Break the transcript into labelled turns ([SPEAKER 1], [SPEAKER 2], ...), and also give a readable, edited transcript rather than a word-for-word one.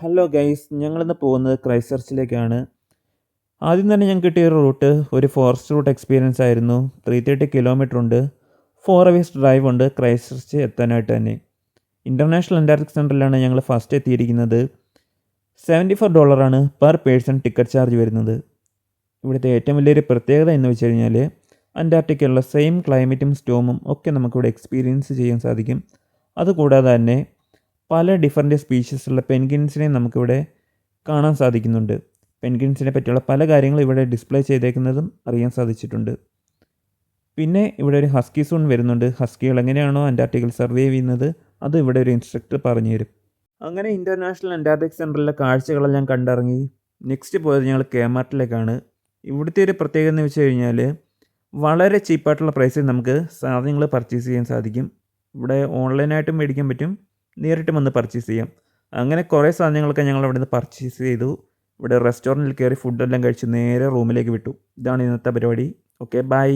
[SPEAKER 1] Hello guys, ഞങ്ങളിന്ന് പോകുന്നത് Christ. ആദ്യം തന്നെ ഞങ്ങൾക്ക് കിട്ടിയ ഒരു റൂട്ട് ഒരു ഫോറസ്റ്റ് റൂട്ട് എക്സ്പീരിയൻസ് ആയിരുന്നു. 330 കിലോമീറ്റർ ഉണ്ട്. 4 hours ഡ്രൈവ് ഉണ്ട് ക്രൈസ്റ്റ് എത്താനായിട്ട് തന്നെ. ഇൻ്റർനാഷണൽ അന്റാർട്ടിക് സെൻറ്ററിലാണ് ഞങ്ങൾ ഫസ്റ്റ് എത്തിയിരിക്കുന്നത്. $74 പെർ പേഴ്സൺ ടിക്കറ്റ് ചാർജ് വരുന്നത്. ഇവിടുത്തെ ഏറ്റവും വലിയൊരു പ്രത്യേകത എന്ന് വെച്ച് കഴിഞ്ഞാൽ അന്റാർട്ടിക്കയിലുള്ള സെയിം ക്ലൈമറ്റും സ്റ്റോമും ഒക്കെ നമുക്കിവിടെ എക്സ്പീരിയൻസ് ചെയ്യാൻ സാധിക്കും. അതുകൂടാതെ തന്നെ പല ഡിഫറൻറ്റ് സ്പീഷീസുള്ള പെൻഗ്വിൻസിനെ നമുക്കിവിടെ കാണാൻ സാധിക്കുന്നുണ്ട്. പെൻഗ്വിൻസിനെ പറ്റിയുള്ള പല കാര്യങ്ങളും ഇവിടെ ഡിസ്പ്ലേ ചെയ്തേക്കുന്നതും അറിയാൻ സാധിച്ചിട്ടുണ്ട്. പിന്നെ ഇവിടെ ഒരു ഹസ്കി സൂൺ വരുന്നുണ്ട്. ഹസ്കികൾ എങ്ങനെയാണോ അന്റാർട്ടിക്കയിൽ സർവൈവ് ചെയ്യുന്നത് അത് ഇവിടെ ഒരു ഇൻസ്ട്രക്ടർ പറഞ്ഞു തരും. അങ്ങനെ ഇൻ്റർനാഷണൽ അന്റാർട്ടിക് സെൻറ്ററിലെ കാഴ്ചകളെല്ലാം കണ്ടിറങ്ങി നെക്സ്റ്റ് പോയത് ഞങ്ങൾ കേമാർട്ടിലേക്കാണ്. ഇവിടുത്തെ ഒരു പ്രത്യേകത എന്ന് വെച്ച് കഴിഞ്ഞാൽ വളരെ ചീപ്പായിട്ടുള്ള പ്രൈസിൽ നമുക്ക് സാധനങ്ങൾ പർച്ചേസ് ചെയ്യാൻ സാധിക്കും. ഇവിടെ ഓൺലൈനായിട്ടും മേടിക്കാൻ പറ്റും, നേരിട്ട് വന്ന് പർച്ചേസ് ചെയ്യാം. അങ്ങനെ കുറേ സാധനങ്ങളൊക്കെ ഞങ്ങൾ അവിടെ നിന്ന് പർച്ചേസ് ചെയ്തു. ഇവിടെ റെസ്റ്റോറൻറ്റിൽ കയറി ഫുഡെല്ലാം കഴിച്ച് നേരെ റൂമിലേക്ക് വിട്ടു. ഇതാണ് ഇന്നത്തെ പരിപാടി. Okay, by.